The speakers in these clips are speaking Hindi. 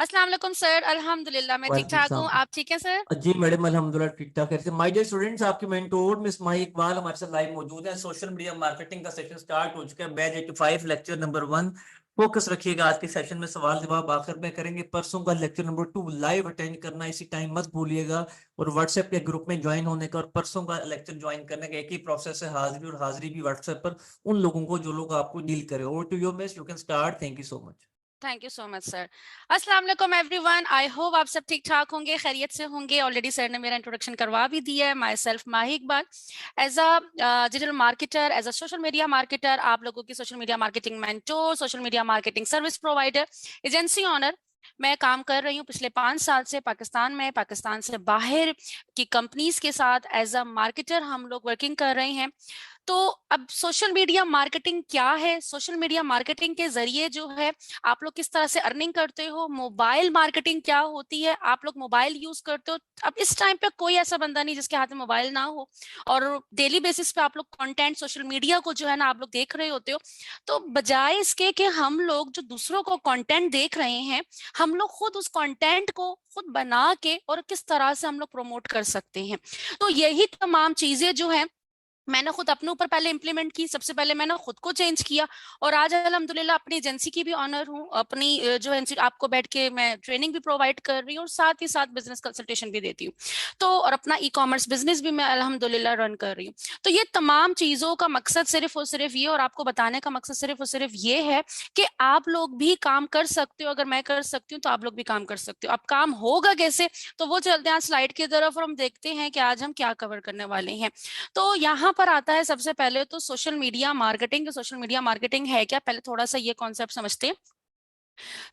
अस्सलाम वालेकुम सर। अल्हम्दुलिल्लाह मैं ठीक वालेकुम ठाक हूँ। सलाम। आप ठीक है सर? जी मैडम, अल्हम्दुलिल्लाह ठीक ठाक है। माय डियर स्टूडेंट्स, आपके मेंटोर मिस माही इकबाल हमारे साथ लाइव मौजूद है। सोशल मीडिया मार्केटिंग का सेशन स्टार्ट हो चुका है। Batch 85 lecture number 1। फोकस रखिएगा, आज के सेशन में सवाल जवाब आखिर में करेंगे। परसों का लेक्चर नंबर 2 लाइव अटेंड करना इसी टाइम मत भूलिएगा, और व्हाट्सएप के ग्रुप में ज्वाइन होने का। और परसों का लेक्चर ज्वाइन करने का एक ही प्रोसेस है, हाजिरी, और हाजिरी भी व्हाट्सएप पर उन लोगों को जो लोग आपको डील करे। Over to you miss, you can start. Thank you so much. Thank you so much sir. अस्सलाम वालेकुम एवरीवन। आई होप आप सब ठीक ठाक होंगे, खैरियत से होंगे। ऑलरेडी सर ने मेरा इंट्रोडक्शन करवा भी दिया है। Myself Mahi Iqbal, as a digital marketer, as a social media marketer, आप लोगों की social media marketing mentor, social media marketing service provider, agency owner. मैं काम कर रही हूँ पिछले 5 साल से पाकिस्तान में। पाकिस्तान से बाहर की कंपनीज के साथ एज अ मार्केटर हम लोग वर्किंग कर रहे हैं। तो अब सोशल मीडिया मार्केटिंग क्या है, सोशल मीडिया मार्केटिंग के जरिए जो है आप लोग किस तरह से अर्निंग करते हो, मोबाइल मार्केटिंग क्या होती है, आप लोग मोबाइल यूज करते हो। अब इस टाइम पे कोई ऐसा बंदा नहीं जिसके हाथ में मोबाइल ना हो, और डेली बेसिस पे आप लोग कंटेंट सोशल मीडिया को जो है ना आप लोग देख रहे होते हो। तो बजाय इसके कि हम लोग जो दूसरों को कंटेंट देख रहे हैं, हम लोग खुद उस कंटेंट को खुद बना के और किस तरह से हम लोग प्रमोट कर सकते हैं। तो यही तमाम चीजें जो है मैंने खुद अपने ऊपर पहले इंप्लीमेंट की। सबसे पहले मैंने खुद को चेंज किया, और आज अल्हम्दुलिल्लाह अपनी एजेंसी की भी ऑनर हूँ। अपनी जो है आपको बैठ के मैं ट्रेनिंग भी प्रोवाइड कर रही हूँ, और साथ ही साथ बिजनेस कंसल्टेशन भी देती हूँ। तो और अपना ई कॉमर्स बिजनेस भी मैं अल्हम्दुलिल्लाह रन कर रही हूँ। तो ये तमाम चीजों का मकसद सिर्फ और सिर्फ ये, और आपको बताने का मकसद सिर्फ और सिर्फ ये है कि आप लोग भी काम कर सकते हो। अगर मैं कर सकती हूँ तो आप लोग भी काम कर सकते हो। अब काम होगा कैसे, तो वो चलते हैं आज स्लाइड की तरफ, और हम देखते हैं कि आज हम क्या कवर करने वाले हैं। तो यहाँ पर आता है सबसे पहले तो social media marketing. Social media marketing है क्या, पहले थोड़ा सा ये कॉन्सेप्ट समझते हैं।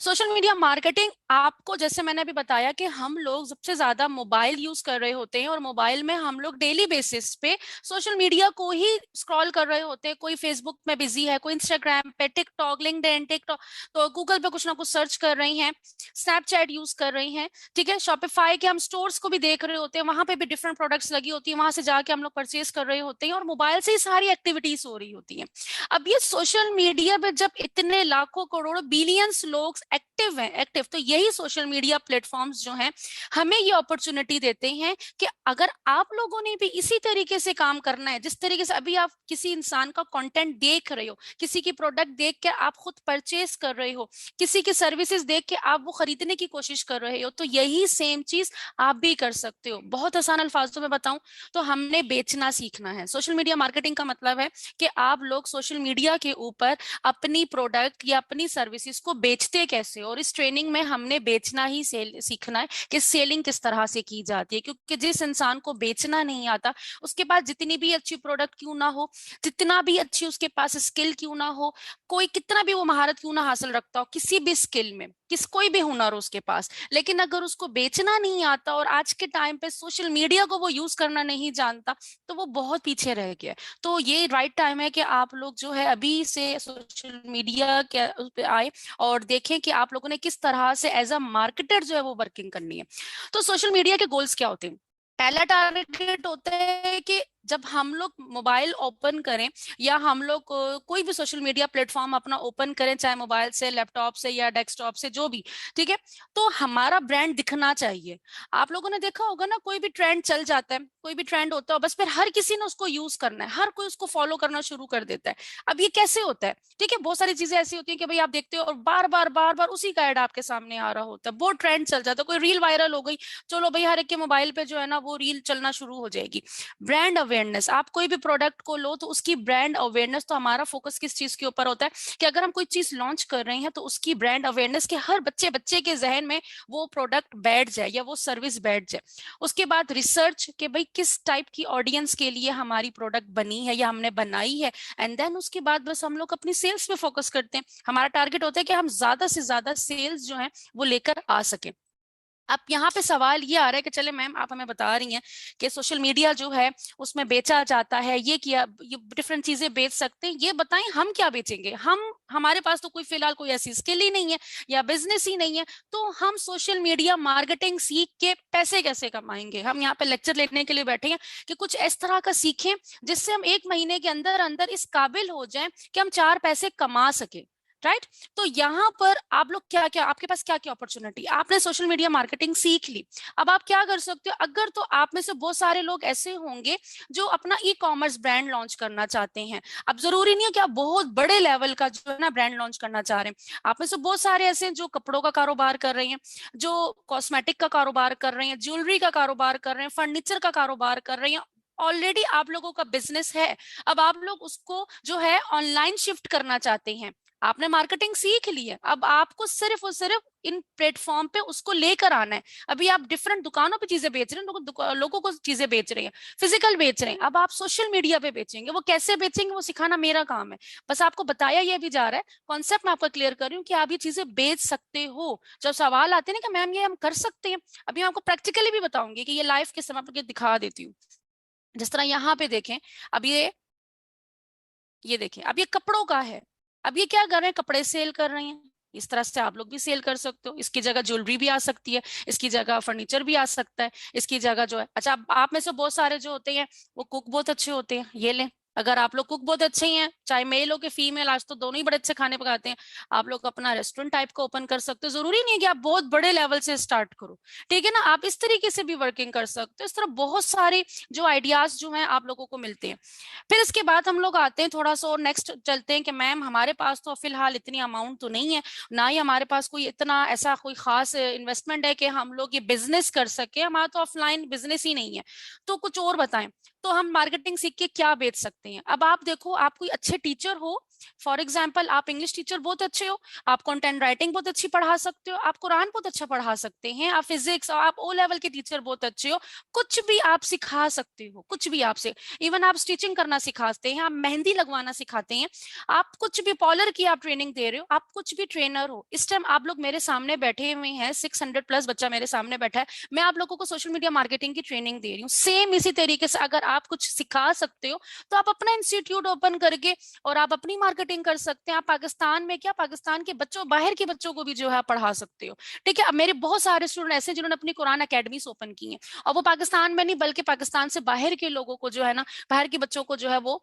सोशल मीडिया मार्केटिंग आपको, जैसे मैंने अभी बताया कि हम लोग सबसे ज्यादा मोबाइल यूज कर रहे होते हैं, और मोबाइल में हम लोग डेली बेसिस पे सोशल मीडिया को ही स्क्रॉल कर रहे होते हैं। कोई फेसबुक में बिजी है, कोई इंस्टाग्राम पे, टिकटॉक, लिंक्डइन, टिकटॉक, तो गूगल पे कुछ ना कुछ सर्च कर रही हैं, स्नैपचैट यूज कर रही हैं। ठीक है, शॉपिफाई के हम स्टोर्स को भी देख रहे होते हैं, वहां पे भी डिफरेंट प्रोडक्ट्स लगी होती है, वहां से जाके हम लोग परचेज कर रहे होते हैं, और मोबाइल से ही सारी एक्टिविटीज हो रही होती है। अब ये सोशल मीडिया पे जब इतने लाखों करोड़ों बिलियंस लोग एक्टिव हैं, एक्टिव, तो यही सोशल मीडिया प्लेटफॉर्म्स जो हैं हमें ये अपॉर्चुनिटी देते हैं कि अगर आप लोगों ने भी इसी तरीके से काम करना है, जिस तरीके से अभी आप किसी इंसान का कंटेंट देख रहे हो, किसी की प्रोडक्ट देख के आप खुद परचेज कर रहे हो, किसी की सर्विसेज देख के आप वो खरीदने की कोशिश कर रहे हो, तो यही सेम चीज आप भी कर सकते हो। बहुत आसान अल्फाजों में बताऊं तो हमने बेचना सीखना है। सोशल मीडिया मार्केटिंग का मतलब है कि आप लोग सोशल मीडिया के ऊपर अपनी प्रोडक्ट या अपनी सर्विसेज को बेचते कैसे, और इस ट्रेनिंग में हमने बेचना ही सीखना है कि सेलिंग किस तरह से की जाती है। क्योंकि जिस इंसान को बेचना नहीं आता, उसके पास जितनी भी अच्छी प्रोडक्ट क्यों ना हो, जितना भी अच्छी उसके पास स्किल क्यों ना हो, कोई कितना भी वो महारत क्यों ना हासिल रखता हो किसी भी स्किल में, कोई भी हुनर हो उसके पास, लेकिन अगर उसको बेचना नहीं आता और आज के टाइम पे सोशल मीडिया को वो यूज करना नहीं जानता, तो वो बहुत पीछे रह गया। तो ये राइट टाइम है कि आप लोग जो है अभी से सोशल मीडिया के उस पे आए और देखें कि आप लोगों ने किस तरह से एज अ मार्केटर जो है वो वर्किंग करनी है। तो सोशल मीडिया के गोल्स क्या होते हैं? पहला टारगेट होता है कि जब हम लोग मोबाइल ओपन करें, या हम लोग कोई भी सोशल मीडिया प्लेटफॉर्म अपना ओपन करें, चाहे मोबाइल से, लैपटॉप से या डेस्कटॉप से, जो भी, ठीक है, तो हमारा ब्रांड दिखना चाहिए। आप लोगों ने देखा होगा ना, कोई भी ट्रेंड चल जाता है, कोई भी ट्रेंड होता है, बस फिर हर किसी ने उसको यूज करना है, हर कोई उसको फॉलो करना शुरू कर देता है। अब ये कैसे होता है? ठीक है, बहुत सारी चीजें ऐसी होती है कि भाई आप देखते हो और बार बार बार बार उसी का ऐड आपके सामने आ रहा होता है, वो ट्रेंड चल जाता है। कोई रील वायरल हो गई, चलो भाई हर एक के मोबाइल पे जो है ना वो रील चलना शुरू हो जाएगी। ब्रांड अवेयरनेस, आप कोई भी प्रोडक्ट को लो तो उसकी ब्रांड अवेयरनेस, तो हमारा फोकस किस चीज के ऊपर होता है कि अगर हम कोई चीज लॉन्च कर रहे हैं तो उसकी ब्रांड अवेयरनेस के हर बच्चे बच्चे के जहन में वो प्रोडक्ट बैठ जाए या वो सर्विस बैठ जाए। उसके बाद रिसर्च कि भाई किस टाइप की ऑडियंस के लिए हमारी प्रोडक्ट बनी है या हमने बनाई है, एंड देन उसके बाद बस हम लोग अपनी सेल्स पे फोकस करते हैं। हमारा टारगेट होता है कि हम ज्यादा से ज्यादा सेल्स जो है वो लेकर आ सके। अब यहाँ पे सवाल ये आ रहा है कि चले मैम आप हमें बता रही हैं कि सोशल मीडिया जो है उसमें बेचा जाता है, ये किया, ये डिफरेंट चीजें बेच सकते हैं, ये बताएं हम क्या बेचेंगे? हमारे पास तो कोई फिलहाल कोई ऐसी स्किल ही नहीं है या बिजनेस ही नहीं है, तो हम सोशल मीडिया मार्केटिंग सीख के पैसे कैसे कमाएंगे? हम यहाँ पे लेक्चर लेने के लिए बैठे हैं कि कुछ इस तरह का सीखें जिससे हम 1 महीने के अंदर अंदर इस काबिल हो जाएं कि हम 4 पैसे कमा सके। राइट। तो यहाँ पर आप लोग क्या क्या, आपके पास क्या क्या अपॉर्चुनिटी, आपने सोशल मीडिया मार्केटिंग सीख ली, अब आप क्या कर सकते हो, अगर तो आप में से बहुत सारे लोग ऐसे होंगे जो अपना ई कॉमर्स ब्रांड लॉन्च करना चाहते हैं। अब जरूरी नहीं है कि आप बहुत बड़े लेवल का जो है ना ब्रांड लॉन्च करना चाह रहे हैं, आप में से बहुत सारे ऐसे हैं जो कपड़ों का कारोबार कर रहे हैं, जो कॉस्मेटिक का कारोबार कर रहे हैं, ज्वेलरी का कारोबार कर रहे हैं, फर्नीचर का कारोबार कर रहे हैं, ऑलरेडी आप लोगों का बिजनेस है, अब आप लोग उसको जो है ऑनलाइन शिफ्ट करना चाहते हैं। आपने मार्केटिंग सीख ली है, अब आपको सिर्फ और सिर्फ इन प्लेटफॉर्म पे उसको लेकर आना है। अभी आप डिफरेंट दुकानों पे चीजें बेच रहे हैं, लोगों को चीजें बेच रहे हैं, फिजिकल बेच रहे हैं, अब आप सोशल मीडिया पे बेचेंगे, वो कैसे बेचेंगे वो सिखाना मेरा काम है। बस आपको बताया ये भी जा रहा है, कॉन्सेप्ट मैं आपका क्लियर कर रही हूँ कि आप ये चीजें बेच सकते हो। जब सवाल आते हैं ना कि मैम ये हम कर सकते हैं, अभी मैं आपको प्रैक्टिकली भी बताऊंगी कि ये लाइव के समय आपको दिखा देती हूँ। जिस तरह यहाँ पे देखें, अब ये देखें, अब ये कपड़ों का है, अब ये क्या कर रहे हैं, कपड़े सेल कर रहे हैं, इस तरह से आप लोग भी सेल कर सकते हो, इसकी जगह ज्वेलरी भी आ सकती है, इसकी जगह फर्नीचर भी आ सकता है, इसकी जगह जो है, अच्छा आप में से बहुत सारे जो होते हैं वो कुक बहुत अच्छे होते हैं, ये लें, अगर आप लोग कुक बहुत अच्छे ही हैं, चाहे मेल हो कि फीमेल, आज तो दोनों ही बड़े अच्छे खाने पकाते हैं, आप लोग अपना रेस्टोरेंट टाइप का ओपन कर सकते हो, जरूरी नहीं है कि आप बहुत बड़े लेवल से स्टार्ट करो, ठीक है ना, आप इस तरीके से भी वर्किंग कर सकते हो। इस तरह बहुत सारे जो आइडियाज जो हैं आप लोगों को मिलते हैं। फिर इसके बाद हम लोग आते हैं थोड़ा सा और नेक्स्ट चलते हैं कि मैम हमारे पास तो फिलहाल इतनी अमाउंट तो नहीं है, ना ही हमारे पास कोई इतना ऐसा कोई खास इन्वेस्टमेंट है कि हम लोग ये बिजनेस कर सके, हमारा तो ऑफलाइन बिजनेस ही नहीं है, तो कुछ और बताएं, तो हम मार्केटिंग सीख के क्या बेच सकते हैं। अब आप देखो, आप कोई अच्छे टीचर हो, फॉर एग्जाम्पल आप इंग्लिश टीचर बहुत अच्छे हो, आप कंटेंट राइटिंग बहुत अच्छी पढ़ा सकते हो, आप कुरान बहुत अच्छा पढ़ा सकते हैं, आप फिजिक्स, आप ओ लेवल के टीचर बहुत अच्छे हो, कुछ भी आप सिखा सकते हो, कुछ भी आपसे, इवन आप स्टिचिंग करना सिखाते हैं, आप मेहंदी लगवाना सिखाते हैं, आप कुछ भी पार्लर की आप ट्रेनिंग दे रहे हो, आप कुछ भी ट्रेनर हो। इस टाइम आप लोग मेरे सामने बैठे हुए हैं, 600 प्लस बच्चा मेरे सामने बैठा है, मैं आप लोगों को सोशल मीडिया मार्केटिंग की ट्रेनिंग दे रही हूँ। सेम इसी तरीके से अगर आप कुछ सिखा सकते हो तो आप अपना इंस्टीट्यूट ओपन करके और आप अपनी मार्केटिंग कर सकते हैं। आप पाकिस्तान में क्या, पाकिस्तान के बच्चों, बाहर के बच्चों को भी जो है पढ़ा सकते हो, ठीक है। अब मेरे बहुत सारे स्टूडेंट ऐसे जिन्होंने अपनी कुरान अकेडमीज ओपन की हैं, और वो पाकिस्तान में नहीं बल्कि पाकिस्तान से बाहर के लोगों को जो है ना, बाहर के बच्चों को जो है वो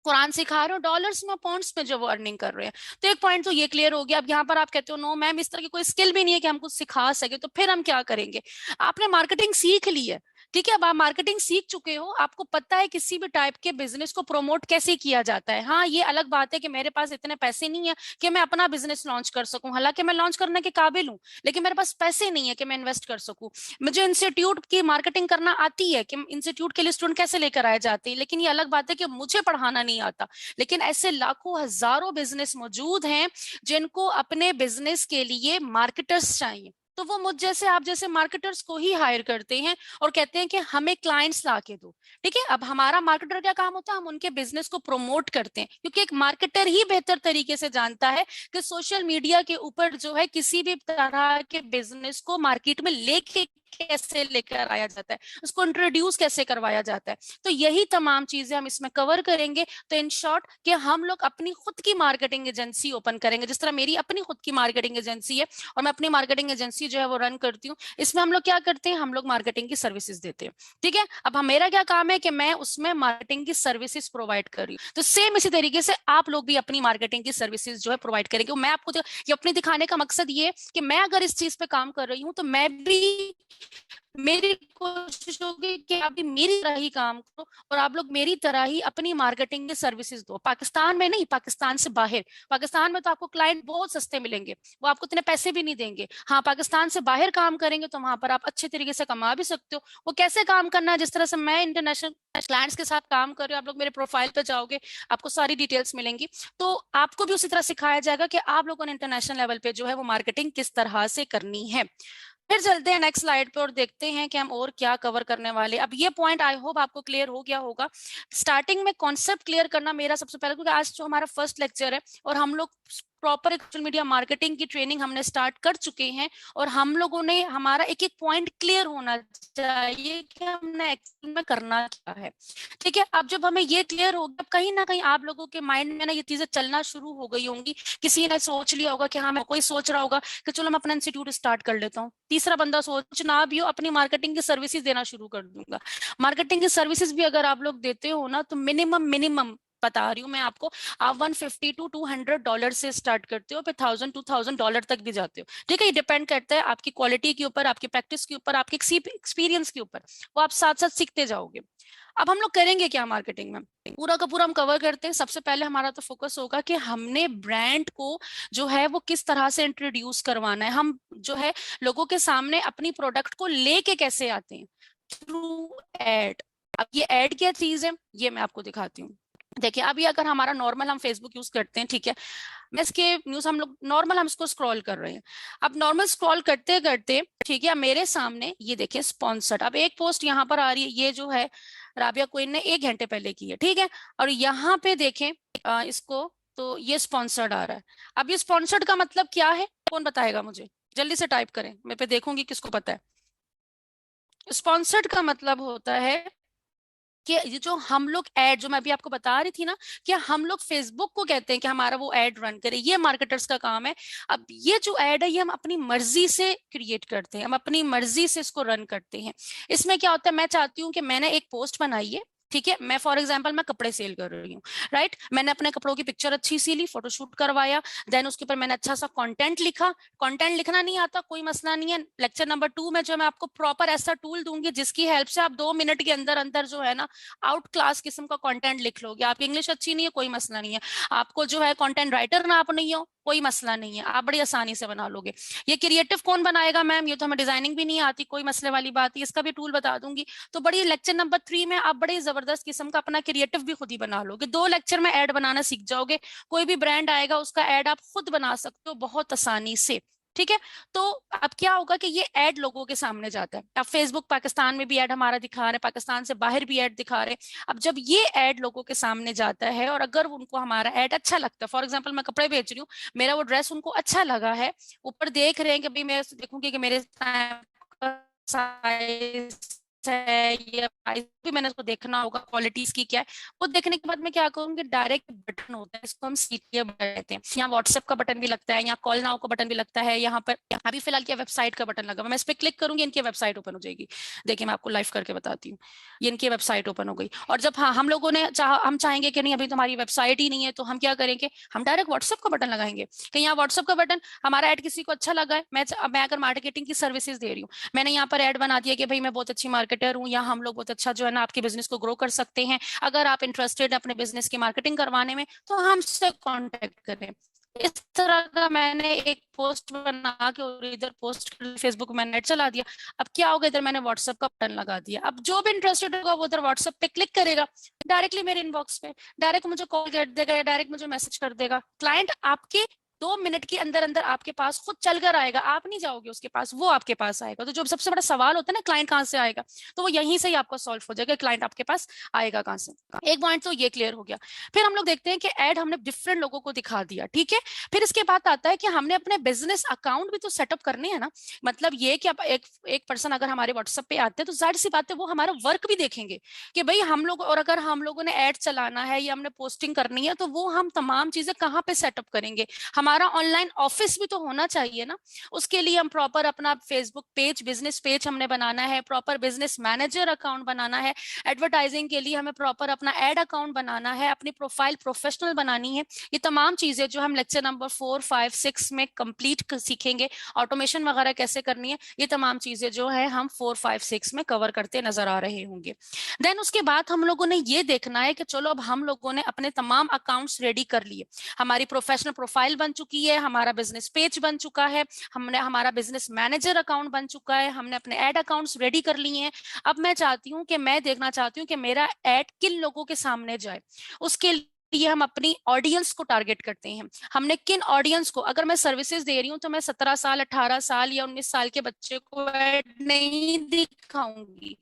कुरान सिखा रहे हो, डॉलर्स में पाउंड्स में जो वो अर्निंग कर रहे हैं। तो एक पॉइंट तो ये क्लियर हो गया। अब यहाँ पर आप कहते हो नो मैम इस तरह की कोई स्किल भी नहीं है कि हम कुछ सिखा सके, तो फिर हम क्या करेंगे, आपने मार्केटिंग सीख ली है, ठीक है, अब आप मार्केटिंग सीख चुके हो, आपको पता है किसी भी टाइप के बिजनेस को प्रमोट कैसे किया जाता है। हाँ ये अलग बात है कि मेरे पास इतने पैसे नहीं है कि मैं अपना बिजनेस लॉन्च कर सकूं, हालांकि मैं लॉन्च करने के काबिल हूँ, लेकिन मेरे पास पैसे नहीं है कि मैं इन्वेस्ट कर सकूं। मुझे इंस्टीट्यूट की मार्केटिंग करना आती है कि इंस्टीट्यूट के लिए स्टूडेंट कैसे लेकर आए जाते हैं, लेकिन ये अलग बात है कि मुझे पढ़ाना नहीं आता। लेकिन ऐसे लाखों हजारों बिजनेस मौजूद हैं जिनको अपने बिजनेस के लिए मार्केटर्स चाहिए, तो वो मुझ जैसे आप जैसे मार्केटर्स को ही हायर करते हैं और कहते हैं कि हमें क्लाइंट्स ला के दो, ठीक है। अब हमारा मार्केटर क्या काम होता है, हम उनके बिजनेस को प्रमोट करते हैं, क्योंकि एक मार्केटर ही बेहतर तरीके से जानता है कि सोशल मीडिया के ऊपर जो है किसी भी तरह के बिजनेस को मार्केट में लेके कैसे लेकर आया जाता है, उसको इंट्रोड्यूस कैसे करवाया जाता है। तो यही तमाम चीजें हम इसमें कवर करेंगे। तो इन शॉर्ट कि हम लोग अपनी खुद की मार्केटिंग एजेंसी ओपन करेंगे, जिस तरह मेरी अपनी खुद की मार्केटिंग एजेंसी है और मैं अपनी मार्केटिंग एजेंसी जो है वो रन करती हूँ। इसमें हम लोग क्या करते हैं, हम लोग मार्केटिंग की सर्विसेज देते हैं, ठीक है। अब मेरा क्या काम है कि मैं उसमें मार्केटिंग की सर्विसेज प्रोवाइड कर रही हूँ, तो सेम इसी तरीके से आप लोग भी अपनी मार्केटिंग की सर्विसेज जो है प्रोवाइड करेंगे। मैं आपको ये अपने दिखाने का मकसद ये कि मैं अगर इस चीज पे काम कर रही हूँ तो मैं भी, मेरी कोशिश होगी कि आप भी मेरी तरह ही काम करो और आप लोग मेरी तरह ही अपनी मार्केटिंग की सर्विसेज दो। पाकिस्तान में नहीं, पाकिस्तान से बाहर। पाकिस्तान में तो आपको क्लाइंट बहुत सस्ते मिलेंगे, वो आपको इतने पैसे भी नहीं देंगे। हाँ पाकिस्तान से बाहर काम करेंगे तो वहां पर आप अच्छे तरीके से कमा भी सकते हो। वो कैसे काम करना है, जिस तरह से मैं इंटरनेशनल क्लाइंट्स के साथ काम कर रही हूँ, आप लोग मेरे प्रोफाइल पे जाओगे आपको सारी डिटेल्स मिलेंगी, तो आपको भी उसी तरह सिखाया जाएगा कि आप लोगों ने इंटरनेशनल लेवल पे जो है वो मार्केटिंग किस तरह से करनी है। फिर चलते हैं नेक्स्ट स्लाइड पे और देखते हैं कि हम और क्या कवर करने वाले। अब ये पॉइंट आई होप आपको क्लियर हो गया होगा। स्टार्टिंग में कॉन्सेप्ट क्लियर करना मेरा सबसे पहले, क्योंकि आज जो हमारा फर्स्ट लेक्चर है और हम लोग प्रॉपर सोशल मीडिया मार्केटिंग की ट्रेनिंग हमने स्टार्ट कर चुके हैं और हम लोगों ने, हमारा एक एक पॉइंट क्लियर होना चाहिए कि हमने एक्चुअल में करना क्या है, ठीक है। अब जब हमें ये क्लियर हो गया, कहीं ना कहीं आप लोगों के माइंड में ना ये चीजें चलना शुरू हो गई होंगी। किसी ने सोच लिया होगा कि हाँ, मैं कोई सोच रहा होगा कि चलो मैं अपना इंस्टीट्यूट स्टार्ट कर लेता हूँ, तीसरा बंदा सोच ना भी हो अपनी मार्केटिंग की सर्विसेज देना शुरू कर दूंगा। मार्केटिंग की सर्विसेज भी अगर आप लोग देते हो ना तो मिनिमम बता रही हूँ मैं आपको, आप 150 to $200 से स्टार्ट करते हो, फिर $1000-2000 तक भी जाते हो। ठीक है, ये डिपेंड करता है आपकी क्वालिटी के ऊपर, आपकी प्रैक्टिस के ऊपर, आपके एक्सपीरियंस के ऊपर, वो आप साथ साथ सीखते जाओगे। अब हम लोग करेंगे क्या मार्केटिंग में, पूरा का पूरा हम कवर करते हैं। सबसे पहले हमारा तो फोकस होगा कि हमने ब्रांड को जो है वो किस तरह से इंट्रोड्यूस करवाना है, हम जो है लोगों के सामने अपनी प्रोडक्ट को लेके कैसे आते हैं, थ्रू एड। अब ये एड क्या चीज है, ये मैं आपको दिखाती हूँ। देखिए अभी अगर हमारा नॉर्मल हम फेसबुक यूज करते हैं, ठीक है, मैं इसके न्यूज हम लोग नॉर्मल हम इसको स्क्रॉल कर रहे हैं। अब नॉर्मल स्क्रॉल करते करते, ठीक है, मेरे सामने ये देखिए स्पॉन्सर्ड, अब एक पोस्ट यहाँ पर आ रही है, ये जो है राबिया क्वीन ने 1 घंटे पहले की है, ठीक है, और यहाँ पे देखें इसको, तो ये स्पॉन्सर्ड आ रहा है। अब ये स्पॉन्सर्ड का मतलब क्या है, कौन बताएगा मुझे, जल्दी से टाइप करें, मैं पे देखूंगी किसको पता है। स्पॉन्सर्ड का मतलब होता है कि ये जो हम लोग ऐड, जो मैं अभी आपको बता रही थी ना, कि हम लोग फेसबुक को कहते हैं कि हमारा वो ऐड रन करे, ये मार्केटर्स का काम है। अब ये जो ऐड है ये हम अपनी मर्जी से क्रिएट करते हैं, हम अपनी मर्जी से इसको रन करते हैं। इसमें क्या होता है, मैं चाहती हूँ कि मैंने एक पोस्ट बनाई है, ठीक है, मैं फॉर एग्जांपल मैं कपड़े सेल कर रही हूँ, राइट, मैंने अपने कपड़ों की पिक्चर अच्छी सी ली, फोटोशूट करवाया, देन उसके ऊपर मैंने अच्छा सा कंटेंट लिखा। कंटेंट लिखना नहीं आता कोई मसला नहीं है, लेक्चर नंबर 2 में जो मैं आपको प्रॉपर ऐसा टूल दूंगी जिसकी हेल्प से आप 2 मिनट के अंदर अंदर जो है ना आउट क्लास किस्म का कंटेंट लिख लोगे। आपकी इंग्लिश अच्छी नहीं है कोई मसला नहीं है, आपको जो है कंटेंट राइटर ना आप नहीं हो कोई मसला नहीं है, आप बड़ी आसानी से बना लोगे। ये क्रिएटिव कौन बनाएगा मैम, ये तो हमें डिजाइनिंग भी नहीं आती, कोई मसले वाली बात है, इसका भी टूल बता दूंगी। तो बड़ी लेक्चर नंबर 3 में आप बड़े जबरदस्त किस्म का अपना क्रिएटिव भी खुद ही बना लोगे, 2 लेक्चर में ऐड बनाना सीख जाओगे, कोई भी ब्रांड आएगा उसका ऐड आप खुद बना सकते हो बहुत आसानी से। ठीक है, तो अब क्या होगा कि ये ऐड लोगों के सामने जाता है। अब फेसबुक पाकिस्तान में भी ऐड हमारा दिखा रहे हैं, पाकिस्तान से बाहर भी ऐड दिखा रहे हैं। अब जब ये ऐड लोगों के सामने जाता है और अगर उनको हमारा ऐड अच्छा लगता है, फॉर एग्जांपल मैं कपड़े बेच रही हूँ, मेरा वो ड्रेस उनको अच्छा लगा है, ऊपर देख रहे हैं कि भाई मैं देखूंगी कि मेरे साइज है या प्राइस भी मैंने उसको देखना होगा, क्वालिटी इसकी क्या है, वो देखने के बाद मैं क्या करूंगी, डायरेक्ट बटन होता है, इसको हम सीटीए बटन कहते हैं, यहाँ व्हाट्सएप का बटन भी लगता है, यहाँ कॉल नाउ का बटन भी लगता है, यहाँ पर अभी फिलहाल क्या वेबसाइट का बटन लगा, मैं इस पर क्लिक करूंगी इनकी वेबसाइट ओपन हो जाएगी। देखिए मैं आपको लाइव करके बताती हूँ, ये इनकी वेबसाइट ओपन हो गई। और जब हाँ हम लोगों ने हम चाहेंगे कि नहीं अभी तुम्हारी वेबसाइट ही नहीं है, तो हम क्या करेंगे, हम डायरेक्ट व्हाट्सएप का बटन लगाएंगे कि यहाँ व्हाट्सएप का बटन, हमारा ऐड किसी को अच्छा लगा है, मैं अगर मार्केटिंग की सर्विसेज दे रही हूँ, मैंने यहाँ पर ऐड बना दिया कि भाई मैं बहुत अच्छी मार्केटर हूँ, यहाँ हम लोग बहुत अच्छा जो है ना आपके बिजनेस को ग्रो कर सकते हैं, अगर आप इंटरेस्टेड हैं अपने बिजनेस की मार्केटिंग करवाने में तो हमसे कांटेक्ट करें। इस तरह का मैंने एक पोस्ट बना के और इधर पोस्ट फेसबुक में नेट चला दिया। अब क्या होगा, इधर मैंने व्हाट्सएप का बटन लगा दिया, अब जो भी इंटरेस्टेड होगा वो उधर व्हाट्सएप पे क्लिक करेगा, डायरेक्टली मेरे इनबॉक्स पे डायरेक्ट मुझे कॉल कर देगा या डायरेक्ट मुझे मैसेज कर देगा। क्लाइंट आपके 2 मिनट के अंदर अंदर आपके पास खुद चलकर आएगा, आप नहीं जाओगे उसके पास, वो आपके पास आएगा। तो जो सबसे बड़ा सवाल होता है ना क्लाइंट कहाँ से आएगा, तो वो यहीं से ही आपको सॉल्व हो जाएगा, क्लाइंट आपके पास आएगा कहाँ से। एक पॉइंट तो ये क्लियर हो गया। फिर हम लोग देखते हैं कि ऐड हमने डिफरेंट लोगों को दिखा दिया, ठीक है, फिर इसके बाद आता है कि हमने अपने बिजनेस अकाउंट भी तो सेटअप करने हैं ना। मतलब ये कि अब एक पर्सन अगर हमारे व्हाट्सएप पे आते हैं तो जाहिर सी बात है वो हमारा वर्क भी देखेंगे कि भाई हम लोग, और अगर हम लोगों ने ऐड चलाना है या हमने पोस्टिंग करनी है तो वो हम तमाम चीजें कहाँ पे सेटअप करेंगे, हमारा ऑनलाइन ऑफिस भी तो होना चाहिए ना। उसके लिए हम प्रॉपर अपना फेसबुक पेज, बिजनेस पेज हमने बनाना है, प्रॉपर बिजनेस मैनेजर अकाउंट बनाना है, एडवर्टाइजिंग के लिए हमें प्रॉपर अपना एड अकाउंट बनाना है, अपनी प्रोफाइल प्रोफेशनल बनानी है। ये तमाम चीजें जो हम लेक्चर नंबर 4, 5, 6 में कंप्लीट सीखेंगे, ऑटोमेशन वगैरह कैसे करनी है, ये तमाम चीजें जो है हम 4, 5, 6 में कवर करते नजर आ रहे होंगे। देन उसके बाद हम लोगों ने ये देखना है कि चलो अब हम लोगों ने अपने तमाम अकाउंट्स रेडी कर लिए, हमारी प्रोफेशनल प्रोफाइल बन चुकी है, हमारा बिजनेस पेज बन चुका है, हमने हमारा बिजनेस मैनेजर अकाउंट बन चुका है, हमने अपने ऐड अकाउंट्स रेडी कर लिए हैं। अब मैं चाहती हूँ कि मैं देखना चाहती हूँ कि मेरा ऐड किन लोगों के सामने जाए। उसके लिए हम अपनी ऑडियंस को टारगेट करते हैं। हमने किन ऑडियंस को, अगर मैं सर्विसेज दे रही हूँ तो मैं 17 साल 18 साल या 19 साल के बच्चे को ऐड नहीं दिखाऊंगी।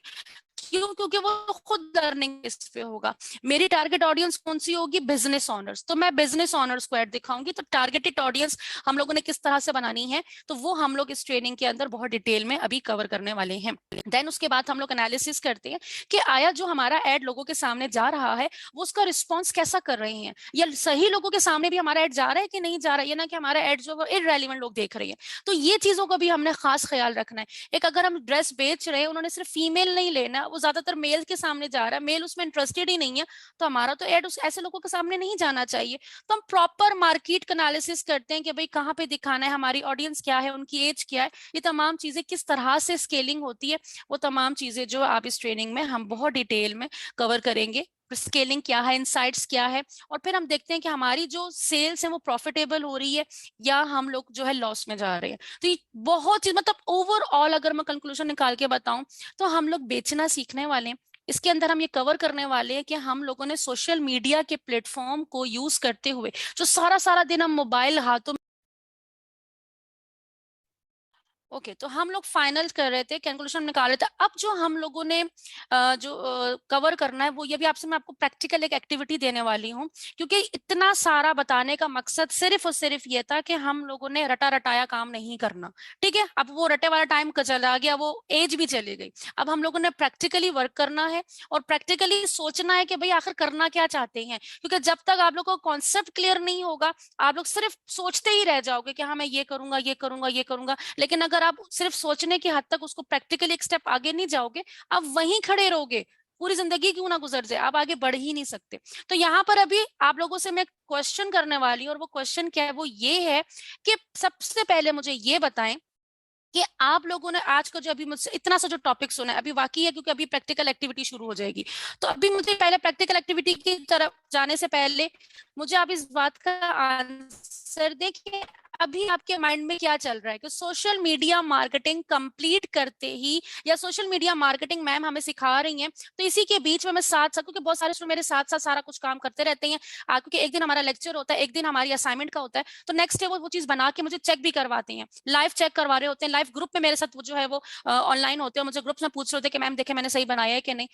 क्यों? क्योंकि वो खुद लर्निंग इस पे होगा। मेरी टारगेट ऑडियंस कौन सी होगी, बिजनेस ऑनर्स, तो मैं बिजनेस ऑनर्स को ऐड दिखाऊंगी। तो टारगेटेड ऑडियंस हम लोगों ने किस तरह से बनानी है, तो वो हम लोग इस ट्रेनिंग के अंदर बहुत डिटेल में अभी कवर करने वाले हैं। देन उसके बाद हम लोग एनालिसिस करते हैं कि आया जो हमारा ऐड लोगों के सामने जा रहा है वो उसका रिस्पॉन्स कैसा कर रहे हैं, या सही लोगों के सामने भी हमारा ऐड जा रहा है कि नहीं जा रहा है, या ना कि हमारा ऐड जो इररेलेवेंट लोग देख रहे हैं। तो ये चीजों का भी हमने खास ख्याल रखना है। एक अगर हम ड्रेस बेच रहे हैं, उन्होंने सिर्फ फीमेल नहीं लेना, मीडिया वो ज्यादातर मेल के सामने जा रहा है, मेल उसमें इंटरेस्टेड ही नहीं है, तो हमारा तो एड उस ऐसे लोगों के सामने नहीं जाना चाहिए। तो हम प्रॉपर मार्केट एनालिसिस करते हैं कि भाई कहाँ पे दिखाना है, हमारी ऑडियंस क्या है, उनकी एज क्या है, ये तमाम चीजें किस तरह से स्केलिंग होती है, वो तमाम चीजें जो आप इस ट्रेनिंग में हम बहुत डिटेल में कवर करेंगे। स्केलिंग क्या है, इनसाइट्स क्या है, और फिर हम देखते हैं कि हमारी जो सेल्स है वो प्रॉफिटेबल हो रही है या हम लोग जो है लॉस में जा रहे हैं। तो ये बहुत चीज, मतलब ओवरऑल अगर मैं कंक्लूजन निकाल के बताऊं तो हम लोग बेचना सीखने वाले हैं। इसके अंदर हम ये कवर करने वाले हैं कि हम लोगों ने सोशल मीडिया के प्लेटफॉर्म को यूज करते हुए जो सारा सारा दिन हम मोबाइल हाथों, ओके तो हम लोग फाइनल कर रहे थे, कैलकुलेशन निकाल रहे थे। अब जो हम लोगों ने जो कवर करना है वो ये भी आपसे मैं आपको प्रैक्टिकल एक एक्टिविटी देने वाली हूँ, क्योंकि इतना सारा बताने का मकसद सिर्फ और सिर्फ ये था कि हम लोगों ने रटा रटाया काम नहीं करना। ठीक है, अब वो रटे वाला टाइम चला गया, वो एज भी चली गई। अब हम लोगों ने प्रैक्टिकली वर्क करना है और प्रैक्टिकली सोचना है कि भाई आखिर करना क्या चाहते हैं, क्योंकि जब तक आप लोग को कॉन्सेप्ट क्लियर नहीं होगा आप लोग सिर्फ सोचते ही रह जाओगे कि हाँ मैं ये करूंगा ये करूंगा ये करूंगा, लेकिन अगर आप सिर्फ सोचने की हद तक उसको प्रैक्टिकली एक स्टेप आगे नहीं जाओगे, आप वहीं खड़े रहोगे, पूरी जिंदगी क्यों ना गुजर जाए, आप आगे बढ़ ही नहीं सकते। तो यहाँ पर अभी आप लोगों से मैं क्वेश्चन करने वाली हूँ, और वो क्वेश्चन क्या है, वो ये है कि सबसे पहले मुझे ये बताएं कि आप लोगों ने आज का जो अभी मुझसे इतना सा जो टॉपिक सुना है, अभी बाकी है क्योंकि अभी प्रैक्टिकल एक्टिविटी शुरू हो जाएगी। तो अभी मुझे पहले प्रैक्टिकल एक्टिविटी की तरफ जाने से पहले मुझे आप इस बात का आंसर दें कि अभी आपके माइंड में क्या चल रहा है कि सोशल मीडिया मार्केटिंग कंप्लीट करते ही, या सोशल मीडिया मार्केटिंग मैम हमें सिखा रही हैं, तो इसी के बीच में मैं साथ साथ, क्योंकि बहुत सारे स्टूडेंट मेरे साथ साथ सारा कुछ काम करते रहते हैं, क्योंकि एक दिन हमारा लेक्चर होता है, एक दिन हमारी असाइनमेंट का होता है, तो नेक्स्ट डे वो चीज बना के मुझे चेक भी करवाते हैं, लाइव चेक करवा रहे होते हैं, लाइव ग्रुप में मेरे साथ वो जो है वो ऑनलाइन होते हैं, मुझे ग्रुप में पूछ रहे होते हैं कि मैम देखे मैंने सही बनाया है कि नहीं।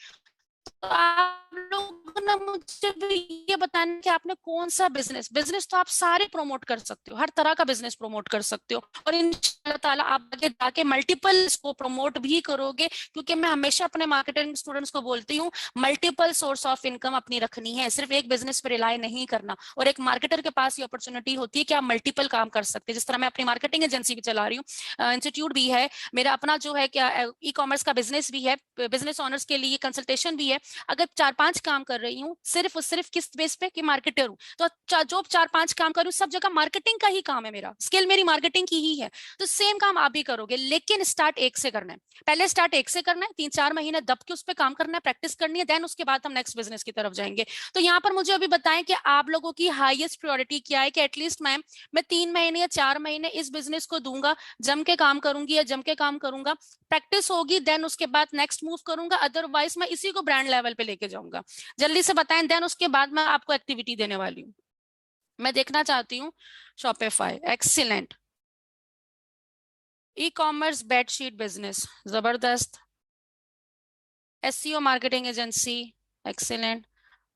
तो आप लोग ना मुझे भी ये बताना कि आपने कौन सा बिजनेस, बिजनेस तो आप सारे प्रमोट कर सकते हो, हर तरह का बिजनेस प्रमोट कर सकते हो, और इंशाल्लाह ताला आप आगे जाके मल्टीपल इसको प्रमोट भी करोगे, क्योंकि मैं हमेशा अपने मार्केटिंग स्टूडेंट्स को बोलती हूँ मल्टीपल सोर्स ऑफ इनकम अपनी रखनी है, सिर्फ एक बिजनेस पर रिलाय नहीं करना। और एक मार्केटर के पास ये अपॉर्चुनिटी होती है कि आप मल्टीपल काम कर सकते हैं, जिस तरह मैं अपनी मार्केटिंग एजेंसी भी चला रही हूँ, इंस्टीट्यूट भी है मेरा अपना, जो है क्या ई कॉमर्स का बिजनेस भी है, बिजनेस ऑनर्स के लिए कंसल्टेशन भी है। अगर 4-5 काम कर रही हूँ सिर्फ और सिर्फ किस बेस पे कि मार्केटर हूँ, तो जो 4-5 काम कर रही हूँ सब जगह मार्केटिंग का ही काम है, मेरा स्किल मेरी मार्केटिंग की ही है। तो सेम काम आप भी करोगे, लेकिन स्टार्ट एक से करना है, पहले स्टार्ट एक से करना है, 3-4 महीने दब के उस पर काम करना है, प्रैक्टिस करनी है, देन उसके बाद हम नेक्स्ट बिजनेस की तरफ जाएंगे। तो यहाँ पर मुझे अभी बताएं कि आप लोगों की हाईएस्ट प्रायोरिटी क्या है, कि एटलीस्ट मैम मैं 3 महीने या 4 महीने इस बिजनेस को दूंगा, जम के काम करूंगी या जम के काम करूंगा, प्रैक्टिस होगी, देन उसके बाद नेक्स्ट मूव करूंगा, अदरवाइज मैं इसी को ब्रांड लेवल पे लेके जाऊंगा। जल्दी से बताएं, देन उसके बाद मैं आपको एक्टिविटी देने वाली हूँ। मैं देखना चाहती हूँ Shopify, excellent, e commerce bedsheet business, जबरदस्त, SEO marketing agency, excellent,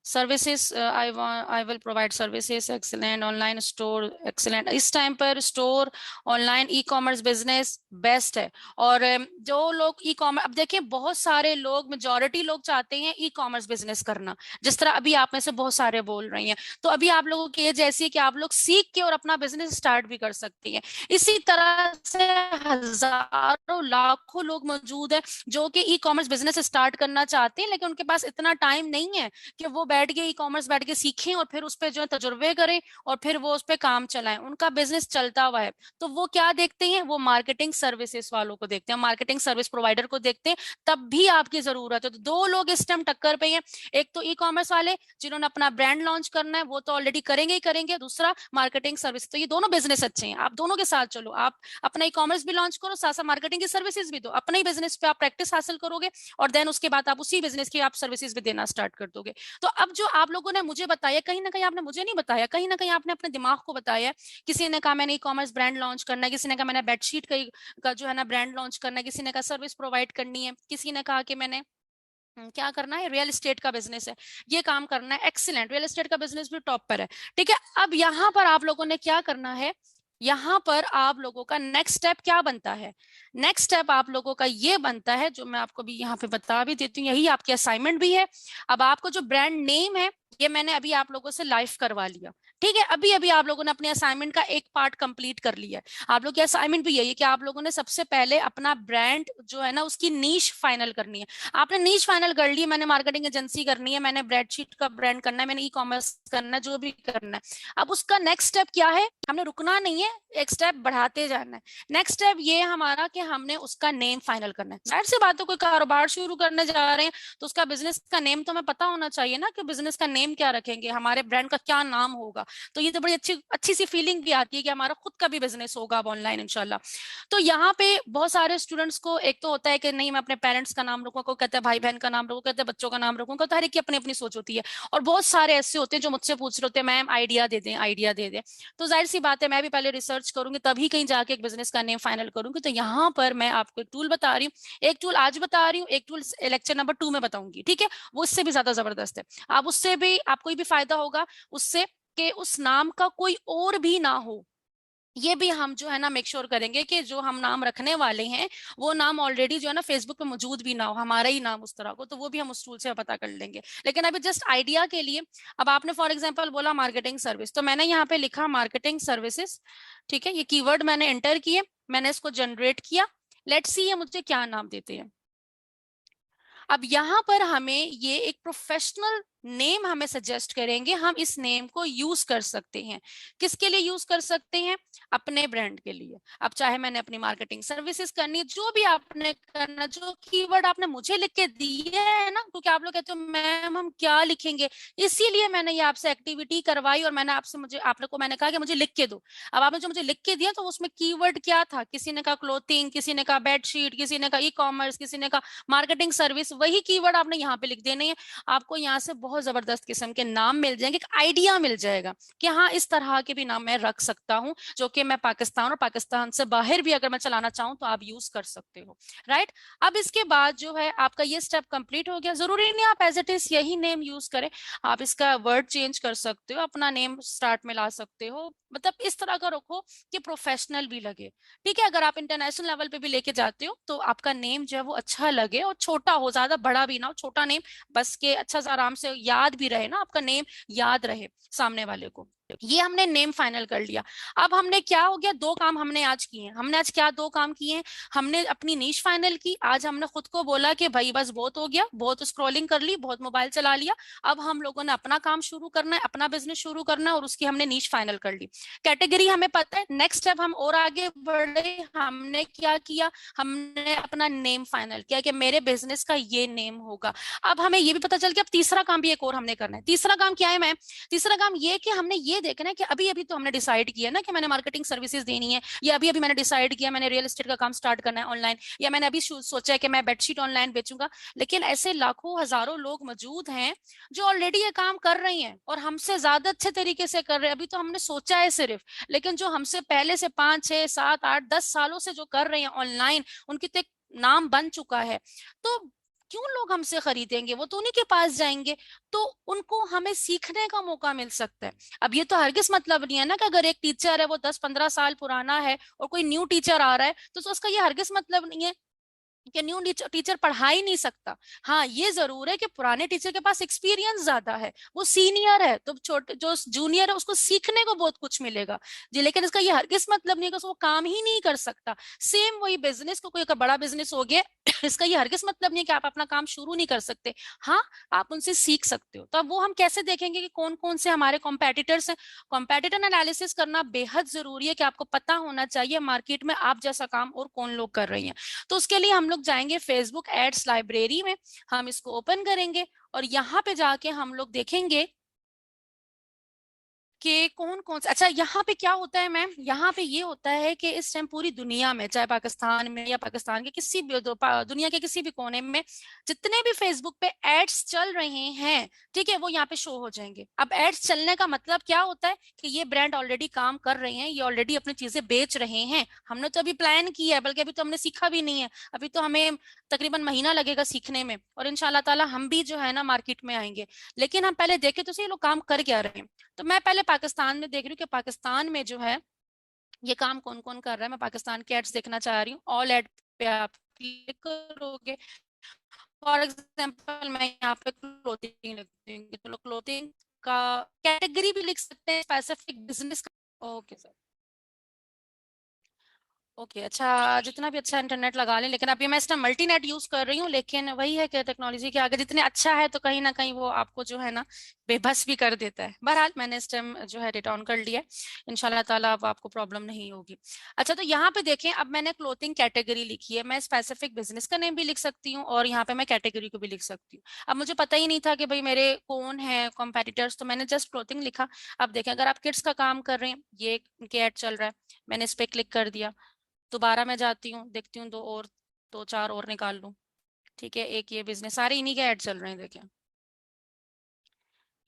services I will provide services, excellent, online store, excellent. इस टाइम पर store, online e commerce business best है। और जो लोग ई कॉमर्स, अब देखिए बहुत सारे लोग, मेजॉरिटी लोग चाहते हैं ई कॉमर्स बिजनेस करना, जिस तरह अभी आप में से बहुत सारे बोल रही हैं, तो अभी आप लोगों की एज ऐसी है कि आप लोग सीख के और अपना बिजनेस स्टार्ट भी कर सकती हैं। इसी तरह से हजारों लाखों लोग मौजूद है जो कि ई कॉमर्स बिजनेस स्टार्ट करना चाहते हैं, लेकिन उनके पास इतना टाइम नहीं है कि वो बैठ के ई कॉमर्स बैठ के सीखें और फिर उस पर जो है तजुर्बे करें और फिर वो उस पर काम चलाएं, उनका बिजनेस चलता हुआ है। तो वो क्या देखते हैं, वो मार्केटिंग सर्विसेज वालों को देखते हैं, मार्केटिंग सर्विस प्रोवाइडर को देखते हैं, तब भी आपकी जरूरत है। तो दो लोग इस टाइम टक्कर पे हैं, एक तो ई कॉमर्स वाले जिन्होंने अपना ब्रांड लॉन्च करना है, वो तो ऑलरेडी करेंगे ही करेंगे, दूसरा मार्केटिंग सर्विस। तो ये दोनों बिजनेस अच्छे हैं, आप दोनों के साथ चलो, आप अपना ई कॉमर्स भी लॉन्च करो, साथ साथ मार्केटिंग की सर्विसेज भी दो, अपने ही बिजनेस पे आप प्रैक्टिस हासिल करोगे और देन उसके बाद आप उसी बिजनेस की आप सर्विसेज भी देना स्टार्ट कर दोगे। तो अब जो आप लोगों ने मुझे बताया, कहीं ना कहीं आपने मुझे नहीं बताया, कहीं ना कहीं आपने अपने दिमाग को बताया। किसी ने कहा मैंने ई कॉमर्स ब्रांड लॉन्च करना है, किसी ने कहा मैंने बेडशीट का जो है ना ब्रांड लॉन्च करना है, किसी ने कहा सर्विस प्रोवाइड करनी है, किसी ने कहा कि मैंने क्या करना है, रियल एस्टेट का बिजनेस है, ये काम करना है। एक्सीलेंट, रियल एस्टेट का बिजनेस भी टॉप पर है। ठीक है, अब यहाँ पर आप लोगों ने क्या करना है, यहाँ पर आप लोगों का नेक्स्ट स्टेप क्या बनता है, नेक्स्ट स्टेप आप लोगों का ये बनता है, जो मैं आपको भी यहाँ पे बता भी देती हूँ, यही आपकी असाइनमेंट भी है। अब आपको जो ब्रांड नेम है ये मैंने अभी आप लोगों से लाइव करवा लिया, ठीक है, अभी अभी आप लोगों ने अपने असाइनमेंट का एक पार्ट कंप्लीट कर लिया है। आप लोग की असाइनमेंट भी यही है कि आप लोगों ने सबसे पहले अपना ब्रांड जो है ना उसकी नीश फाइनल करनी है। आपने नीश फाइनल कर ली, मैंने मार्केटिंग एजेंसी करनी है, मैंने ब्रेडशीट का ब्रांड करना है, मैंने ई कॉमर्स करना है, जो भी करना है। अब उसका नेक्स्ट स्टेप क्या है, हमने रुकना नहीं है, एक स्टेप बढ़ाते जाना है। नेक्स्ट स्टेप ये हमारा कि हमने उसका नेम फाइनल करना है। जाहिर सी बात है, कोई कारोबार शुरू करने जा रहे हैं तो उसका बिजनेस का नेम तो हमें पता होना चाहिए ना, कि बिजनेस का नेम क्या रखेंगे, हमारे ब्रांड का क्या नाम होगा। तो ये तो बड़ी अच्छी अच्छी सी फीलिंग भी आती है कि हमारा खुद का भी बिजनेस होगा अब ऑनलाइन इंशाल्लाह। तो यहाँ पे बहुत सारे स्टूडेंट्स को एक तो होता है कि नहीं मैं अपने पेरेंट्स का नाम रखूंगा, कोई कहता है भाई बहन का नाम रखूंगा, कहते हैं बच्चों का नाम रखूंगा, तो हर एक की अपनी अपनी सोच होती है। और बहुत सारे ऐसे होते हैं जो मुझसे पूछ रहे होते हैं मैम आइडिया दे दें, आइडिया दे दें। तो जाहिर सी बात है, मैं भी पहले रिसर्च करूंगी तभी कहीं जाके एक बिजनेस का नेम फाइनल करूंगी। तो यहाँ पर मैं आपको एक टूल बता रही हूँ, एक टूल आज बता रही हूँ, एक टूल लेक्चर नंबर 2 में बताऊंगी, ठीक है। वो इससे भी ज्यादा जबरदस्त है, आप उससे भी आपको भी फायदा होगा उससे, कि उस नाम का कोई और भी ना हो। ये भी हम जो है ना मेक श्योर करेंगे कि जो हम नाम रखने वाले हैं वो नाम ऑलरेडी जो है ना फेसबुक पे मौजूद भी ना हो, हमारा ही नाम उस तरह को, तो वो भी हम उस टूल से पता कर लेंगे। लेकिन अभी जस्ट आइडिया के लिए, अब आपने फॉर एग्जांपल बोला मार्केटिंग सर्विस, तो मैंने यहाँ पे लिखा मार्केटिंग सर्विसेज, ठीक है। ये कीवर्ड मैंने एंटर किए, मैंने इसको जनरेट किया। लेट्स सी ये मुझे क्या नाम देते हैं। अब यहाँ पर हमें ये एक प्रोफेशनल नेम हमें सजेस्ट करेंगे, हम इस नेम को यूज कर सकते हैं। किसके लिए यूज कर सकते हैं, अपने ब्रांड के लिए। अब चाहे मैंने अपनी मार्केटिंग सर्विसेज करनी, जो भी आपने करना, जो कीवर्ड आपने मुझे लिख के दिए है ना, क्योंकि आप लोग कहते हो मैम हम क्या लिखेंगे, इसीलिए मैंने ये आपसे एक्टिविटी करवाई और मैंने आपसे मुझे आप लोग को मैंने कहा कि मुझे लिख के दो। अब आपने जो मुझे लिख के दिया तो उसमें कीवर्ड क्या था, किसी ने कहा क्लोथिंग, किसी ने कहा बेडशीट, किसी ने कहा ई कॉमर्स, किसी ने कहा मार्केटिंग सर्विस, वही कीवर्ड आपने यहाँ पे लिख देने हैं। आपको यहाँ से बहुत जबरदस्त किस्म के नाम मिल जाएंगे, एक आइडिया मिल जाएगा कि हाँ इस तरह के भी नाम मैं रख सकता हूँ, जो कि मैं पाकिस्तान और पाकिस्तान से बाहर भी अगर मैं चलाना चाहूँ तो आप यूज कर सकते हो, राइट। अब इसके बाद जो है आपका ये स्टेप कंप्लीट हो गया। जरूरी नहीं आप एज इट इज यही नेम यूज करें, आप इसका वर्ड चेंज कर सकते हो, अपना नेम स्टार्ट में ला सकते हो, मतलब इस तरह का रखो कि प्रोफेशनल भी लगे, ठीक है। अगर आप इंटरनेशनल लेवल पे भी लेके जाते हो तो आपका नेम जो है वो अच्छा लगे और छोटा हो, ज्यादा बड़ा भी ना हो, छोटा नेम बस के अच्छा सा आराम से याद भी रहे ना, आपका नेम याद रहे सामने वाले को। ये हमने नेम फाइनल कर लिया। अब हमने क्या हो गया, दो काम हमने आज किए हैं। हमने आज क्या दो काम किए हैं, हमने अपनी नीश फाइनल की, आज हमने खुद को बोला कि भाई बस बहुत हो गया, बहुत स्क्रॉलिंग कर ली, बहुत मोबाइल चला लिया, अब हम लोगों ने अपना काम शुरू करना है, अपना बिजनेस शुरू करना है, और उसकी हमने नीश फाइनल कर ली। कैटेगरी हमें पता है। नेक्स्ट स्टेप हम और आगे बढ़े, हमने क्या किया, हमने अपना नेम फाइनल किया कि मेरे बिजनेस का ये नेम होगा। अब हमें ये भी पता चल गया अब तीसरा काम भी एक और हमने करना है। तीसरा काम क्या है मैम, तीसरा काम ये कि हमने ये देखना है कि अभी अभी तो हमने डिसाइड किया ना कि मैंने मार्केटिंग सर्विसेज देनी है, या अभी अभी मैंने डिसाइड किया मैंने रियल एस्टेट का काम स्टार्ट करना है ऑनलाइन, या मैंने अभी सोचा है कि मैं बेडशीट ऑनलाइन बेचूंगा। लेकिन ऐसे लाखों हजारों लोग मौजूद हैं जो ऑलरेडी ये काम कर रही हैं और हमसे ज्यादा अच्छे तरीके से कर रहे हैं। अभी तो हमने सोचा है सिर्फ, लेकिन जो हमसे पहले से 5 6 7 8 10 सालों से जो कर रहे हैं ऑनलाइन, उनकी तो एक नाम बन चुका है। तो क्यों लोग हमसे खरीदेंगे, वो तो उन्हीं के पास जाएंगे। तो उनको हमें सीखने का मौका मिल सकता है। अब ये तो हरगिज मतलब नहीं है ना कि अगर एक टीचर है वो 10 15 साल पुराना है और कोई न्यू टीचर आ रहा है तो उसका ये हरगिज मतलब नहीं है कि न्यू टीचर पढ़ा ही नहीं सकता। हाँ ये जरूर है कि पुराने टीचर के पास एक्सपीरियंस ज्यादा है, वो सीनियर है, तो छोटे जो जूनियर है उसको सीखने को बहुत कुछ मिलेगा जी। लेकिन इसका ये हरगिज मतलब नहीं है कि वो काम ही नहीं कर सकता। सेम वही बिजनेस को, कोई अगर बड़ा बिजनेस हो गया इसका ये हरगिज मतलब नहीं है कि आप अपना काम शुरू नहीं कर सकते। हाँ आप उनसे सीख सकते हो। तो अब वो हम कैसे देखेंगे कि कौन कौन से हमारे कॉम्पेटिटर्स हैं। कॉम्पेटिटर एनालिसिस करना बेहद जरूरी है कि आपको पता होना चाहिए मार्केट में आप जैसा काम और कौन लोग कर रही हैं। तो उसके लिए हम लोग जाएंगे फेसबुक एड्स लाइब्रेरी में, हम इसको ओपन करेंगे और यहाँ पे जाके हम लोग देखेंगे कि कौन कौन सा। अच्छा यहाँ पे क्या होता है मैम, यहाँ पे ये होता है कि इस टाइम पूरी दुनिया में, चाहे पाकिस्तान में या पाकिस्तान के किसी भी दुनिया के किसी भी कोने में जितने भी फेसबुक पे एड्स चल रहे हैं, ठीक है, वो यहाँ पे शो हो जाएंगे। अब एड्स चलने का मतलब क्या होता है कि ये ब्रांड ऑलरेडी काम कर रहे हैं, ये ऑलरेडी अपनी चीजें बेच रहे हैं। हमने तो अभी प्लान किया है, बल्कि अभी तो हमने सीखा भी नहीं है, अभी तो हमें तकरीबन महीना लगेगा सीखने में, और इंशाल्लाह ताला हम भी जो है ना मार्केट में आएंगे। लेकिन हम पहले देखें तो सही ये लोग काम कर क्या रहे हैं। तो मैं पहले पाकिस्तान में देख रही हूँ कि पाकिस्तान में जो है ये काम कौन कौन कर रहा है। मैं पाकिस्तान के एड्स देखना चाह रही हूँ। ऑल एड पे आप क्लिक करोगे, फॉर एग्जांपल मैं यहाँ पे क्लोथिंग लिख दूंगी, चलो क्लोथिंग आपका कैटेगरी भी लिख सकते हैं, specific business. Okay sir, okay अच्छा, जितना भी अच्छा इंटरनेट लगा लें, लेकिन अभी मैं इसमें मल्टीनेट यूज कर रही हूँ, लेकिन वही है कि टेक्नोलॉजी के आगे जितने अच्छा है तो कहीं ना कहीं वो आपको जो है ना बेबस भी कर देता है। बहरहाल मैंने इस टाइम जो है रिटर्न कर लिया है, इंशाल्लाह ताला अब आपको प्रॉब्लम नहीं होगी। अच्छा, तो यहाँ पे देखें, अब मैंने क्लोथिंग कैटेगरी लिखी है, मैं स्पेसिफिक बिजनेस का नेम भी लिख सकती हूँ और यहाँ पे मैं कैटेगरी को भी लिख सकती हूँ। अब मुझे पता ही नहीं था कि भाई मेरे कौन है कॉम्पिटिटर्स, तो मैंने जस्ट क्लोथिंग लिखा। अब देखें, अगर आप किड्स का काम कर रहे हैं, ये इनके ऐड चल रहा है, मैंने इस पे क्लिक कर दिया, दोबारा मैं जाती हूँ, देखती हूँ दो चार और निकाल लूँ। ठीक है, एक ये बिजनेस, सारे इन्हीं के ऐड चल रहे हैं, देखें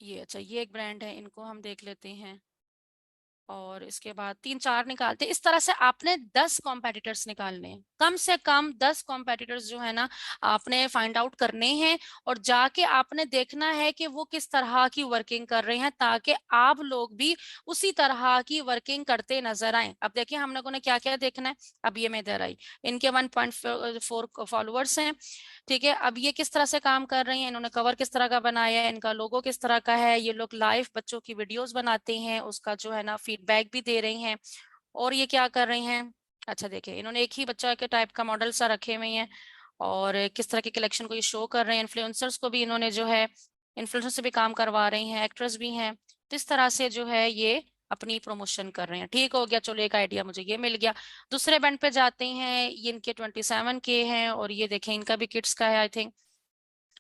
ये। अच्छा, ये एक ब्रांड है, इनको हम देख लेते हैं, और इसके बाद तीन चार निकालते हैं। इस तरह से आपने 10 कॉम्पिटिटर्स निकालने हैं, कम से कम 10 कॉम्पिटिटर्स जो है ना आपने फाइंड आउट करने हैं, और जाके आपने देखना है कि वो किस तरह की वर्किंग कर रहे हैं, ताकि आप लोग भी उसी तरह की वर्किंग करते नजर आए। अब देखिए हम लोगों ने क्या क्या देखना है। अब ये मैं इधर आई, इनके 1.4 फॉलोअर्स हैं। ठीक है, अब ये किस तरह से काम कर रही हैं, इन्होंने कवर किस तरह का बनाया है, इनका लोगो किस तरह का है, ये लोग लाइव बच्चों की वीडियोस बनाते हैं, उसका जो है ना फीडबैक भी दे रही हैं। और ये क्या कर रही हैं, अच्छा देखिए, इन्होंने एक ही बच्चा के टाइप का मॉडल सा रखे हुए हैं, और किस तरह के कलेक्शन को ये शो कर रहे हैं। इन्फ्लुएंसर्स को भी इन्होंने जो है, इन्फ्लुएंसर से भी काम करवा रही हैं, एक्ट्रेस भी हैं, तो इस तरह से जो है ये अपनी प्रमोशन कर रहे हैं। ठीक हो गया, चलो एक आइडिया मुझे ये मिल गया। दूसरे बैंड पे जाते हैं, ये इनके 27K हैं, और ये देखें इनका भी किड्स का है आई थिंक,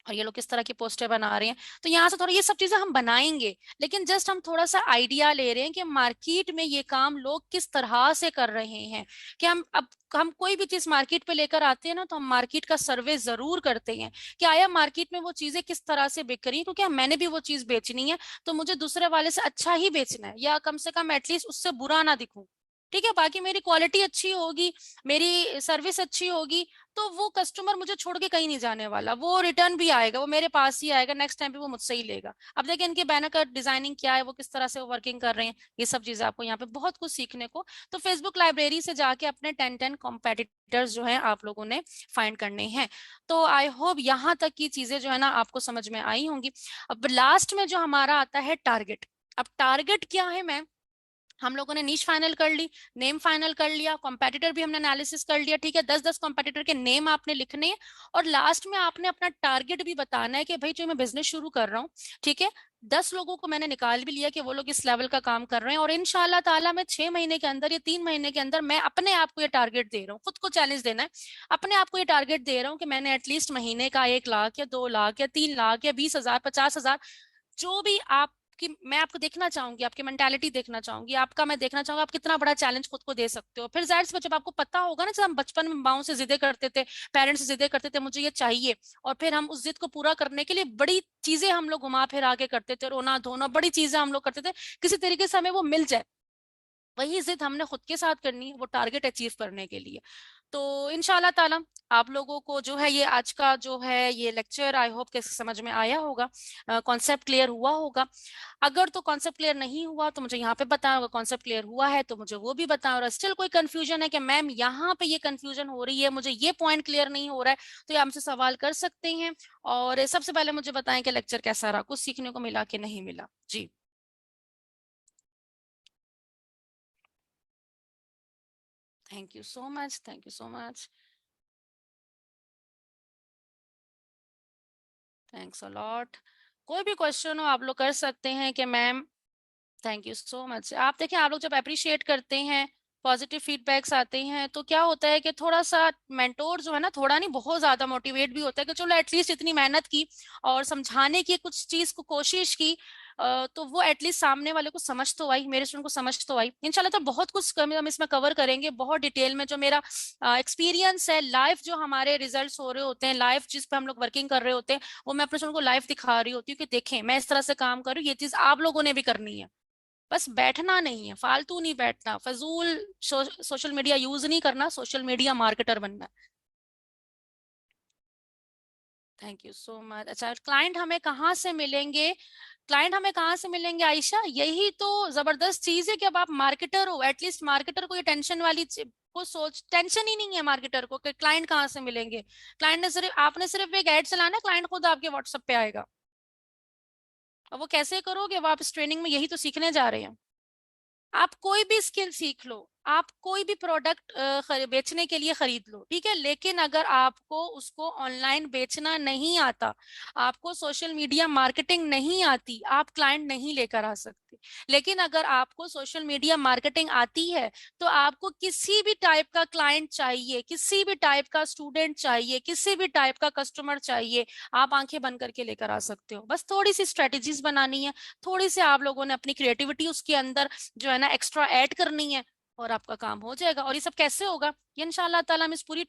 और ये लोग किस तरह की पोस्टर बना रहे हैं। तो यहाँ से थोड़ा ये सब चीजें हम बनाएंगे, लेकिन जस्ट हम थोड़ा सा आइडिया ले रहे हैं कि मार्केट में ये काम लोग किस तरह से कर रहे हैं। कि हम कोई भी चीज मार्केट पे लेकर आते हैं ना, तो हम मार्केट का सर्वे जरूर करते हैं कि आया मार्केट में वो चीजें किस तरह से बिक रही है, क्योंकि मैंने भी वो चीज बेचनी है, तो मुझे दूसरे वाले से अच्छा ही बेचना है, या कम से कम एटलीस्ट उससे बुरा ना दिखूं। ठीक है, बाकी मेरी क्वालिटी अच्छी होगी, मेरी सर्विस अच्छी होगी, तो वो कस्टमर मुझे छोड़ के कहीं नहीं जाने वाला, वो रिटर्न भी आएगा, वो मेरे पास ही आएगा, नेक्स्ट टाइम भी वो मुझसे ही लेगा। अब देखिए इनके बैनर का डिजाइनिंग क्या है, वो किस तरह से वो वर्किंग कर रहे हैं, ये सब चीजें आपको यहाँ पे बहुत कुछ सीखने को। तो फेसबुक लाइब्रेरी से जाके अपने 10 कॉम्पिटिटर्स जो है आप लोगों ने फाइंड करने हैं। तो आई होप यहाँ तक की चीजें जो है ना आपको समझ में आई होंगी। अब लास्ट में जो हमारा आता है टारगेट। अब टारगेट क्या है, मैम, हम लोगों ने नीश फाइनल कर ली, नेम फाइनल कर लिया, कॉम्पिटिटर भी हमने एनालिसिस कर लिया। ठीक है, 10-10 कॉम्पिटिटर के नेम आपने लिखने हैं, और लास्ट में आपने अपना टारगेट भी बताना है कि भाई जो मैं बिजनेस शुरू कर रहा हूँ, ठीक है, 10 लोगों को मैंने निकाल भी लिया कि वो लोग इस लेवल का काम कर रहे हैं, और इंशाल्लाह ताला मैं 6 महीने के अंदर या 3 महीने के अंदर मैं अपने आप को ये टारगेट दे रहा हूँ, खुद को चैलेंज देना है, अपने आप को ये टारगेट दे रहा हूँ कि मैंने एटलीस्ट महीने का 1 लाख या 2 लाख या 3 लाख या 20,000 50,000, जो भी आप कि मैं आपको देखना चाहूंगी, आपकी मेंटालिटी देखना चाहूंगी, आपका मैं देखना चाहूंगा आप कितना बड़ा चैलेंज खुद को दे सकते हो। फिर जाहिर सी बात, जब आपको पता होगा ना, जब हम बचपन में माओ से जिदे करते थे, पेरेंट्स से जिदे करते थे मुझे ये चाहिए, और फिर हम उस जिद को पूरा करने के लिए बड़ी चीजें हम लोग घुमा फिरा के करते थे, रोना धोना बड़ी चीजें हम लोग करते थे, किसी तरीके से हमें वो मिल जाए, वही जिद हमने खुद के साथ करनी है वो टारगेट अचीव करने के लिए। तो इंशाल्लाह ताला आप लोगों को जो है ये आज का जो है ये लेक्चर आई होप के समझ में आया होगा, कॉन्सेप्ट क्लियर हुआ होगा। अगर तो कॉन्सेप्ट क्लियर नहीं हुआ तो मुझे यहाँ पे बताओ, अगर कॉन्सेप्ट क्लियर हुआ है तो मुझे वो भी बताओ, और स्टिल कोई कंफ्यूजन है कि मैम यहाँ पे ये कंफ्यूजन हो रही है, मुझे ये पॉइंट क्लियर नहीं हो रहा है, तो ये हमसे सवाल कर सकते हैं। और सबसे पहले मुझे बताएं कि लेक्चर कैसा रहा, कुछ सीखने को मिला कि नहीं मिला जी। Thank you so much, thank you so much, thanks a lot. कोई भी क्वेश्चन हो आप लोग कर सकते हैं कि ma'am, thank you so much. आप देखें, आप लोग जब अप्रिशिएट करते हैं, पॉजिटिव फीडबैक्स आते हैं, तो क्या होता है कि थोड़ा सा मेंटोर जो है ना, थोड़ा नहीं बहुत ज्यादा मोटिवेट भी होता है कि चलो एटलीस्ट इतनी मेहनत की और समझाने की कुछ चीज को कोशिश की, तो वो एटलीस्ट सामने वाले को समझ तो आई, मेरे स्टूडेंट को समझ तो आई इंशाल्लाह। तो बहुत कुछ हम इसमें कवर करेंगे बहुत डिटेल में, जो मेरा एक्सपीरियंस है, लाइव जो हमारे रिजल्ट्स हो रहे होते हैं, लाइव जिस पे हम लोग वर्किंग कर रहे होते हैं, वो मैं अपने स्टूडेंट को लाइव दिखा रही होती हूँ कि देखें मैं इस तरह से काम कर रही हूँ, ये चीज आप लोगों ने भी करनी है। बस बैठना नहीं है, फालतू नहीं बैठना, फजूल सोशल मीडिया यूज नहीं करना, सोशल मीडिया मार्केटर बनना है। Thank you so much. अच्छा, क्लाइंट हमें कहाँ से मिलेंगे, क्लाइंट हमें कहाँ से मिलेंगे आयशा, यही तो जबरदस्त चीज है कि अब आप मार्केटर हो, एटलीस्ट मार्केटर को ये टेंशन वाली को सोच टेंशन ही नहीं है मार्केटर को कि क्लाइंट कहाँ से मिलेंगे। क्लाइंट ने सिर्फ आपने सिर्फ एक ऐड चलाना है, क्लाइंट खुद आपके व्हाट्सएप पे आएगा। अब वो कैसे करोगे, वो आप इस ट्रेनिंग में यही तो सीखने जा रहे हैं। आप कोई भी स्किल सीख लो, आप कोई भी प्रोडक्ट बेचने के लिए खरीद लो, ठीक है, लेकिन अगर आपको उसको ऑनलाइन बेचना नहीं आता, आपको सोशल मीडिया मार्केटिंग नहीं आती, आप क्लाइंट नहीं लेकर आ सकते। लेकिन अगर आपको सोशल मीडिया मार्केटिंग आती है, तो आपको किसी भी टाइप का क्लाइंट चाहिए, किसी भी टाइप का स्टूडेंट चाहिए, किसी भी टाइप का कस्टमर चाहिए, आप आंखें बंद करके लेकर आ सकते हो। बस थोड़ी सी स्ट्रेटेजीज बनानी है, थोड़ी सी आप लोगों ने अपनी क्रिएटिविटी उसके अंदर जो है ना एक्स्ट्रा ऐड करनी है, और आपका काम हो जाएगा। और ये सब कैसे होगा, ये इंशाल्लाह ताला हम इस पूरी